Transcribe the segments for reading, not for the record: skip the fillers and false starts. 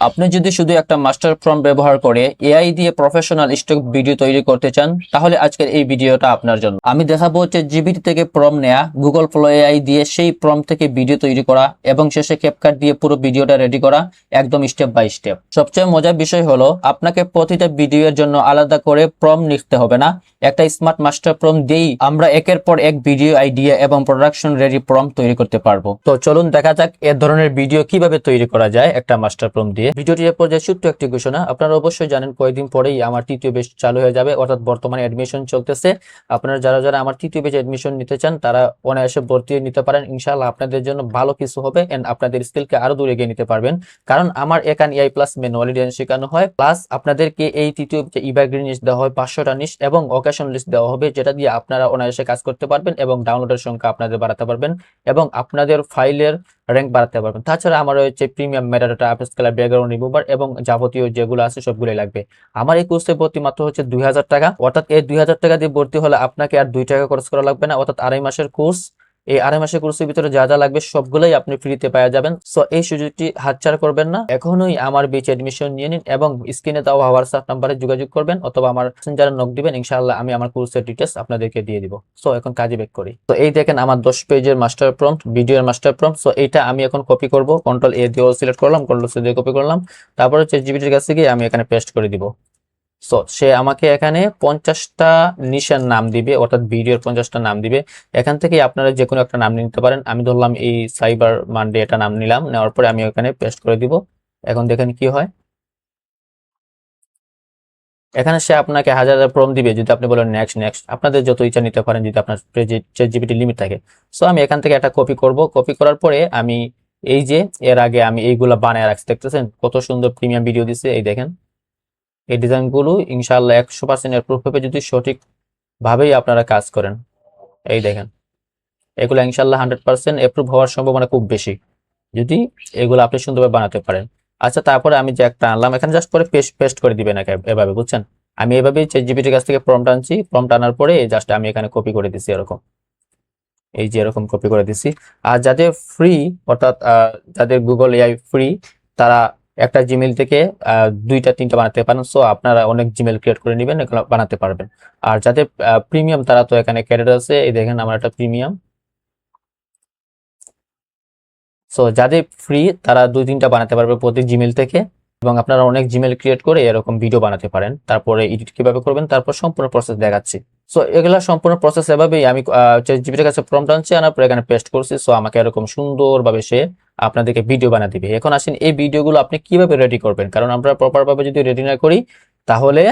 আপনি যদি শুধু একটা মাস্টার প্রম্পট ব্যবহার করে এআই দিয়ে প্রফেশনাল স্টক ভিডিও তৈরি করতে চান তাহলে আজকের এই ভিডিওটা আপনার জন্য। আমি দেখাবো যে জিপিটি থেকে প্রম্পট নেয়া, গুগল ফ্লো এআই দিয়ে সেই প্রম্পট থেকে ভিডিও তৈরি করা এবং শেষে ক্যাপকাট দিয়ে পুরো ভিডিওটা রেডি করা একদম স্টেপ বাই স্টেপ। সবচেয়ে মজার বিষয় হলো আপনাকে প্রতিটা ভিডিওর জন্য আলাদা করে প্রম্পট লিখতে হবে না। একটা স্মার্ট মাস্টার প্রম্পট দিয়েই আমরা একের পর এক ভিডিও আইডিয়া এবং প্রোডাকশন রেডি প্রম্পট তৈরি করতে পারবো। তো চলুন দেখা যাক এ ধরনের ভিডিও কিভাবে তৈরি করা যায় একটা মাস্টার প্রম্পট দিয়ে। ভিডিওটির পর্যায়ে ছোট্ট একটি ঘোষণা, আপনারা অবশ্যই জানেন কয়েকদিন পরেই আমার তৃতীয় ব্যাচ চালু হয়ে যাবে, অর্থাৎ বর্তমানে অ্যাডমিশন চলতেছে। আপনারা যারা আমার তৃতীয় ব্যাচে অ্যাডমিশন নিতে চান তারা অনায়াসে ভর্তি নিতে পারেন। ইনশাআল্লাহ আপনাদের জন্য ভালো কিছু হবে এন্ড আপনাদের স্কিলকে আরো দূরে এগিয়ে নিতে পারবেন। কারণ আমার একান এআই প্লাস ম্যানুয়ালি ডিজাইন শেখানো হয়, প্লাস আপনাদেরকে এই তৃতীয় ইভারগ্রিন লিস্ট দেওয়া হয়, 500টা নিশ এবং অকেশন লিস্ট দেওয়া হবে, যেটা দিয়ে আপনারা অনায়াসে কাজ করতে পারবেন এবং ডাউনলোডের সংখ্যা আপনাদের বাড়াতে পারবেন এবং আপনাদের ফাইলের র্যাঙ্ক বাড়াতে পারবেন। তাছাড়া আমার রয়েছে প্রিমিয়াম মেটাডাটা, আপস্কেলার, ব্যাকগ্রাউন্ড রিমুভার এবং যাবতীয় যেগুলো আছে সবগুলোই লাগবে। আমার এই কোর্সে ভর্তি মাত্র হচ্ছে 2000 টাকা, অর্থাৎ এই 2000 টাকা দিয়ে ভর্তি হলে আপনাকে আর 2 টাকা খরচ করা লাগবে না, অর্থাৎ 2.5 মাসের কোর্স। এই 2.5 মাসের কোর্সের ভিতরে যা যা লাগবে সবগুলোই আপনি ফ্রিতে পাওয়া যাবেন। সো এই সুযোগটি হাতছাড়া করবেন না, এখনই আমার ব্যাচে এডমিশন নিয়ে নিন এবং স্ক্রিনে দেওয়া হোয়াটসঅ্যাপ নাম্বারে যোগাযোগ করবেন অথবা আমার মেসেঞ্জারে নক দিবেন। ইনশাআল্লাহ আমি আমার কোর্সের ডিটেইলস আপনাদেরকে দিয়ে দিব। সো এখন কাজে ব্যাক করি। তো এই দেখেন আমার 10 পেজের মাস্টার প্রম্পট, ভিডিওর মাস্টার প্রম্পট। সো এটা আমি এখন কপি করব, কন্ট্রোল এ দিয়ে সিলেক্ট করলাম, কন্ট্রোল সি দিয়ে কপি করলাম, তারপরে চ্যাটজিপিটির কাছে গিয়ে আমি এখানে পেস্ট করে দিব। সো সে আমাকে এখানে 50টা নিশার নাম দিবে, অর্থাৎ ভিডিওর 50টা নাম দিবে। এখান থেকে আপনারা যে কোনো একটা নাম নিতে পারেন। আমি ধরলাম এই সাইবার মানডে এটা নাম নিলাম, নেওয়ার পরে আমি এখানে পেস্ট করে দিব। এখন দেখেন কি হয়, এখানে সে আপনাকে হাজার হাজার প্রম্পট দিবে। যদি আপনি বলেন নেক্সট নেক্সট, আপনাদের যত ইচ্ছা নিতে পারেন যদি আপনার চ্যাটজিপিটি লিমিট থাকে। সো আমি এখান থেকে একটা কপি করব, কপি করার পরে আমি এই যে এর আগে আমি এইগুলা বানায় রাখছি, দেখতেছেন কত সুন্দর প্রিমিয়াম ভিডিও দিচ্ছে। এই দেখেন এই ডিজাইনগুলো ইনশাআল্লাহ 100% অ্যাপ্রুভ হবে যদি সঠিক ভাবেই আপনারা কাজ করেন। এই দেখেন এগুলো ইনশাআল্লাহ 100% অ্যাপ্রুভ হওয়ার সম্ভাবনা খুব বেশি যদি এগুলো আপনি সুন্দরভাবে বানাতে পারেন। আচ্ছা, তারপরে আমি যে একটা আনলাম এখানে জাস্ট পরে পেস্ট করে দিবেন এভাবে, বুঝছেন? আমি এভাবেই চ্যাটজিপিটির কাছ থেকে প্রম্পট আনছি, প্রম্পট আনার পরে জাস্ট আমি এখানে কপি করে দিছি এরকম, এই যে এরকম কপি করে দিছি। আর যাদের ফ্রি, অর্থাৎ যাদের গুগল এআই ফ্রি, তারা একটা জিমেইল থেকে 2টা 3টা বানাতে পারেন। সো আপনারা অনেক জিমেইল ক্রিয়েট করে নেবেন, এগুলো বানাতে পারবেন। আর যাদের প্রিমিয়াম তারা তো এখানে ক্যাডেট আছে, এই দেখেন আমার একটা প্রিমিয়াম। সো যাদের ফ্রি তারা 2-3টা বানাতে পারবে প্রতি জিমেইল থেকে এবং আপনারা অনেক জিমেইল ক্রিয়েট করে এরকম ভিডিও বানাতে পারেন। তারপরে এডিট কিভাবে করবেন তারপর সম্পূর্ণ প্রসেস দেখাচ্ছি। সো এগুলা সম্পূর্ণ প্রসেস এভাবেই আমি চ্যাটজিপিটির কাছে প্রম্পট আনছি, আনার পর এখানে পেস্ট করছি। সো আমাকে এরকম সুন্দরভাবে সে আপনাদেরকে ভিডিও বানিয়ে দিবে। এখন আসেন এই ভিডিওগুলো আপনি কিভাবে রেডি করবেন, কারণ আমরা প্রপার ভাবে যদি রেডি না করি তাহলে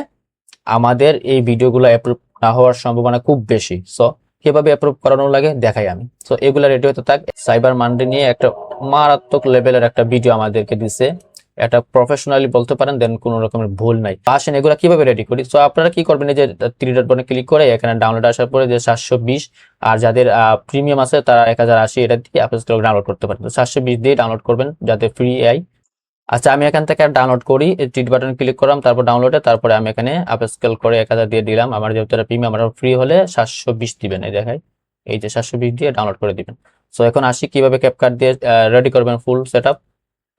আমাদের এই ভিডিওগুলো অ্যাপ্রুভ না হওয়ার সম্ভাবনা খুব বেশি। সো কিভাবে অ্যাপ্রুভ করানো লাগে দেখাই আমি। সো এগুলা রেডি হতে থাক। সাইবার মানডে নিয়ে একটা মারাত্মক লেভেলের একটা ভিডিও আমাদেরকে দিছে, এটা প্রফেশনালি বলতে পারেন, দেন কোনো রকমের ভুল নাই। আসেন এগুলা কিভাবে রেডি করি। সো আপনারা কি করবেন, এই যে 3 ডট বাটনে ক্লিক করে এখানে ডাউনলোড আসার পরে যে 720, আর যাদের প্রিমিয়াম আছে তারা 1080 এটা দিয়ে আপনি ডাউনলোড করতে পারেন। তো 720 দিয়ে ডাউনলোড করবেন যাদের ফ্রি এআই। আচ্ছা, আমি এখান থেকে ডাউনলোড করি, টিট বাটন ক্লিক করলাম, তারপর ডাউনলোডে, তারপরে আমি এখানে আপস্কেল করে 1000 দিয়ে দিলাম। আমার যেহেতু এটা প্রিমিয়াম, আমার ফ্রি হলে 720 দিবেন, এই দেখাই, এই যে 720 দিয়ে ডাউনলোড করে দিবেন। সো এখন আসি কিভাবে ক্যাপকাট দিয়ে রেডি করবেন ফুল সেটআপ।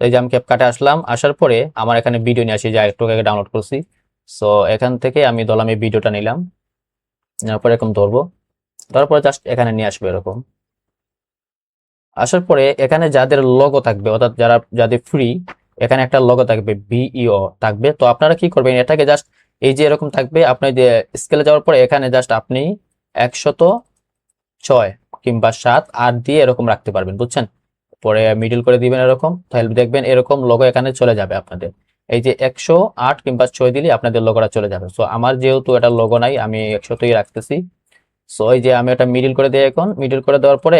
এই যে আমি ক্যাপকাটে আসলাম, আসার পরে আমার এখানে ভিডিও নিয়ে আসি যে একটু আগে ডাউনলোড করছি। সো এখান থেকে আমি ধরলাম এই ভিডিওটা নিলাম, নেওয়ার পরে এরকম ধরবো, তারপরে জাস্ট এখানে নিয়ে আসবে এরকম। আসার পরে এখানে যাদের লোগো থাকবে, অর্থাৎ যাদের ফ্রি, এখানে একটা লোগো থাকবে, ভিইও থাকবে। তো আপনারা কি করবেন, এটাকে জাস্ট এই যে এরকম থাকবে, আপনি যে স্কেলে যাওয়ার পরে এখানে জাস্ট আপনি 106 কিংবা 7 8 দিয়ে এরকম রাখতে পারবেন, বুঝছেন? পরে মিডল করে দিবেন এরকম, তাহলে দেখবেন এরকম লোগো এখানে চলে যাবে আপনাদের। এই যে 108 কিংবা 6 দিলে আপনাদের লোগোটা চলে যাবে। সো আমার যেহেতু এটা লোগো নাই, আমি 100তেই রাখতেছি। সো এই যে আমি এটা মিডল করে দিই, এখন মিডল করে দেওয়ার পরে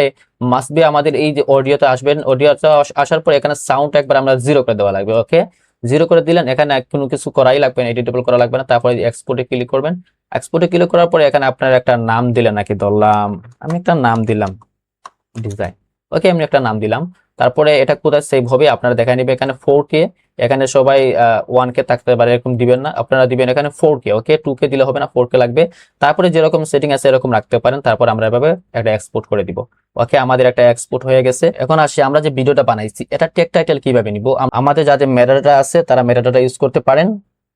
মাস্ট বি আমাদের এই যে অডিওতে আসবেন, অডিওতে আসার পরে এখানে সাউন্ড একবার আমরা 0 করে দেওয়া লাগবে। ওকে, 0 করে দিলেন, এখানে কোনো কিছু করাই লাগবে না, এডিটেবল করা লাগবে না। তারপরে এক্সপোর্টে ক্লিক করবেন, এক্সপোর্টে ক্লিক করার পরে এখানে আপনার একটা নাম দিলেন, নাকি ধরলাম আমি একটা নাম দিলাম ডিজাইন। ওকে, আমি একটা নাম দিলাম। তারপরে এটা কোথায় সেভ হবে আপনারা দেখে নিবে, এখানে 4K এখানে সবাই 1K থাকতে পারে, এরকম দিবেন না, আপনারা দিবেন এখানে 4K। ওকে, 2K দিলে হবে না, 4K লাগবে। তারপরে যেরকম সেটিং আছে এরকম রাখতে পারেন, তারপর আমরা এভাবে একটা এক্সপোর্ট করে দিব। ওকে, আমাদের একটা এক্সপোর্ট হয়ে গেছে। এখন আসি আমরা যে ভিডিওটা বানাইছি এটা টেক টাইটেল কিভাবে নিব। আমাদের যাদের মেটাডাটা আছে তারা মেটাডাটা ইউজ করতে পারেন,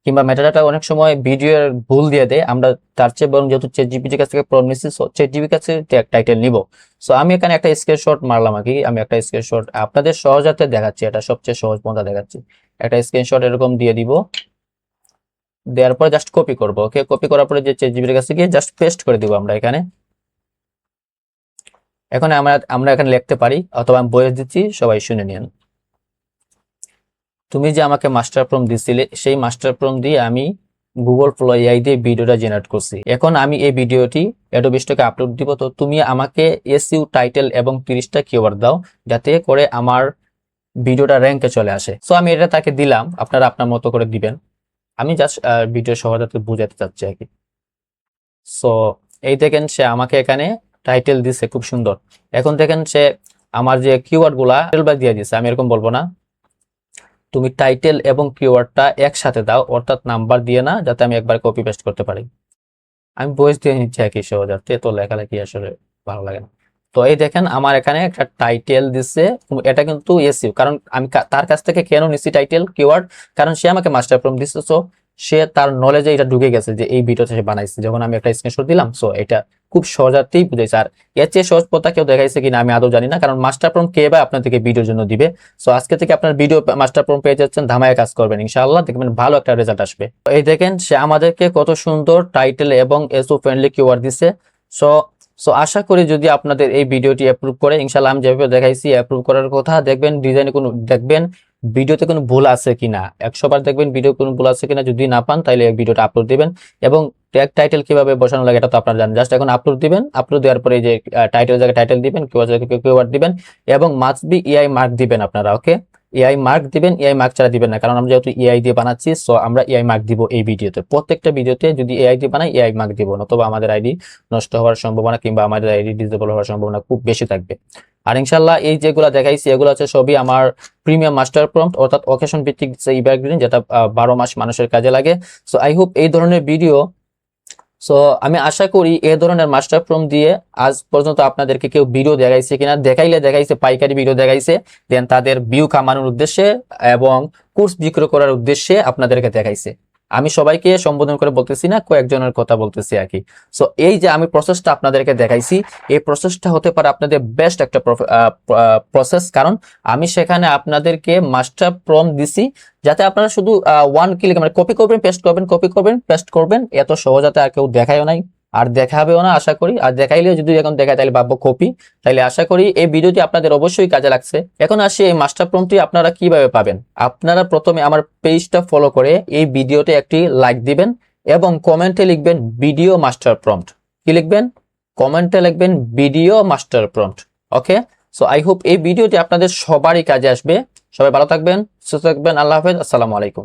কিংবা মেটাডাটা অনেক সময় ভিডিওর ভুল দিয়ে দেয়, আমরা তার চেয়ে বরং যেহেতু চ্যাটজিপিটির কাছ থেকে প্রম্পট নিচ্ছি, চ্যাটজিপিটির কাছে টেক টাইটেল নিব। সো আমি এখানে একটা স্ক্রিনশট মারলাম আর কি, আমি একটা স্ক্রিনশট আপনাদের সহজাতে দেখাচ্ছি, এটা সবচেয়ে সহজ পন্থা দেখাচ্ছি। একটা স্ক্রিনশট এরকম দিয়ে দিব, দেওয়ার পরে জাস্ট কপি করব। ওকে, কপি করার পরে যে চ্যাটজিপিটির কাছে গিয়ে জাস্ট পেস্ট করে দিব আমরা এখানে। এখন আমরা এখানে লিখতে পারি, অথবা আমি বলে দিচ্ছি, সবাই শুনে নিন। তুমি যে আমাকে মাস্টার প্রম্পট দিছিলে সেই মাস্টার প্রম্পট দিয়ে আমি গুগল ফ্লো এআই দিয়ে ভিডিওটা জেনারেট করছি। এখন আমি এই ভিডিওটি অ্যাডোবি স্টকে আপলোড দিব। তো তুমি আমাকে এসইউ টাইটেল এবং 30টা কিওয়ার্ড দাও, যাতে করে আমার ভিডিওটা র্যাঙ্কে চলে আসে। সো আমি এটা তাকে দিলাম, আপনারা আপনার মতো করে দিবেন। আমি জাস্ট ভিডিও সহজতে বুঝাতে চাচ্ছি আর কি। সো এই দেখেন সে আমাকে এখানে টাইটেল দিছে খুব সুন্দর। এখন দেখেন সে আমার যে কিওয়ার্ড গুলা দিয়ে দিছে, আমি এরকম বলবো না, তুমি টাইটেল এবং কিওয়ার্ডটা একসাথে দাও, অর্থাৎ নাম্বার দিয়ে না, যাতে আমি একবার কপি পেস্ট করতে পারি। আমি ভয়েস দিয়ে নিচ্ছি একই সহজার্থে, তো লেখালেখি আসলে ভালো লাগে না। তো এই দেখেন আমার এখানে একটা টাইটেল দিচ্ছে, এটা কিন্তু এসইউ, কারণ আমি তার কাছ থেকে কেন নিচ্ছি টাইটেল কিওয়ার্ড, কারণ সে আমাকে মাস্টার প্রম্পট দিচ্ছে। সো সে তার নলেজে এটা ঢুকে গেছে যে এই ভিডিওটা সে বানাইছে, যখন আমি একটা স্ক্রিনশট দিলাম। সো এটা খুব সহজার্থেই বুঝাইছে। আর এর চেয়ে সহজ পথা কেউ দেখাইছে কিনা আমি আদৌ জানি না, কারণ মাস্টার প্রম্পট কে বা আপনাদেরকে ভিডিওর জন্য দিবে। সো আজকে থেকে আপনার ভিডিও মাস্টার প্রম্পট পেয়ে যাচ্ছেন, ধামায় কাজ করবেন, ইনশাআল্লাহ দেখবেন ভালো একটা রেজাল্ট আসবে। তো এই দেখেন সে আমাদেরকে কত সুন্দর টাইটেল এবং এসইউ ফ্রেন্ডলি কিওয়ার্ড দিছে। সো সো আশা করি যদি আপনাদের এই ভিডিওটি অ্যাপ্রুভ করে, ইনশাআল্লাহ আমি যেভাবে দেখাইছি অ্যাপ্রুভ করার কথা, দেখবেন ডিজাইনে কোনো, দেখবেন ভিডিওতে কোনো ভুল আছে কিনা, 100বার দেখবেন ভিডিও কোনো ভুল আছে কিনা। যদি না পান তাহলে এই ভিডিওটা আপলোড দিবেন। এবং ট্যাগ টাইটেল কিভাবে বসানো লাগে এটা তো আপনারা জানেন, জাস্ট এখন আপলোড দিবেন। আপলোড দেওয়ার পরে এই যে টাইটেল জায়গায় টাইটেল দিবেন, কিওয়ার্ড জায়গায় কিওয়ার্ড দিবেন, এবং মাস্ট বি এআই মার্ক দিবেন আপনারা। ওকে, এআই মার্ক দিবেন, এআই মার্ক ছাড়া দিবেন না, কারণ আমরা যেহেতু এআই দিয়ে বানাচ্ছি। সো আমরা এআই মার্ক দিব এই ভিডিওতে, প্রত্যেকটা ভিডিওতে যদি এআই দিয়ে বানাই এআই মার্ক দিব, নতুবা আমাদের আইডি নষ্ট হওয়ার সম্ভাবনা কিংবা আমাদের আইডি ডিসেবল হওয়ার সম্ভাবনা খুব বেশি থাকবে। আর ইনশাআল্লাহ এই যেগুলো দেখাইছি এগুলো হচ্ছে সবই আমার প্রিমিয়াম মাস্টার প্রম্পট, অর্থাৎ অকেশন ভিত্তিক এভারগ্রিন, যেটা 12 মাস মানুষের কাজে লাগে। সো আই হোপ এই ধরনের ভিডিও, সো আমি আশা করি এই ধরনের মাস্টার প্রম্পট দিয়ে আজ পর্যন্ত আপনাদেরকে কেউ ভিডিও দেখাইছে কিনা, দেখাইছে পাইকারি ভিডিও দেখাইছে, দেন তাদের ভিউ কামানোর উদ্দেশ্যে এবং কোর্স বিক্রয় করার উদ্দেশ্যে আপনাদেরকে দেখাইছে। আমি সবাইকে সম্বোধন করে বলতেছি না, কয়েকজনের কথা বলতেছি আর কি। সো এই যে আমি প্রসেসটা আপনাদেরকে দেখাইছি, এই প্রসেসটা হতে পারে আপনাদের বেস্ট একটা প্রসেস, কারণ আমি সেখানে আপনাদেরকে মাস্টার প্রম্পট দিছি, যাতে আপনারা শুধু 1 ক্লিক মানে কপি করবেন, পেস্ট করবেন, কপি করবেন, পেস্ট করবেন। এত সহজতে আর কেউ দেখায়ও নাই, আর দেখাবেও না আশা করি। আর দেখাইলে যদি এখন দেখায় তাহলে ভাববো কপি। তাইলে আশা করি এই ভিডিওটি আপনাদের অবশ্যই কাজে লাগছে। এখন আসি এই মাস্টার প্রম্পটটি আপনারা কিভাবে পাবেন। আপনারা প্রথমে আমার পেজটা ফলো করে এই ভিডিওতে একটি লাইক দিবেন এবং কমেন্টে লিখবেন ভিডিও মাস্টার প্রম্পট। কি লিখবেন? কমেন্টে লিখবেন video master prompt. Okay, so I hope এই ভিডিওটি আপনাদের সবারই কাজে আসবে। সবাই ভালো থাকবেন, সুস্থ থাকবেন। আল্লাহ হাফেজ, আসসালামু আলাইকুম।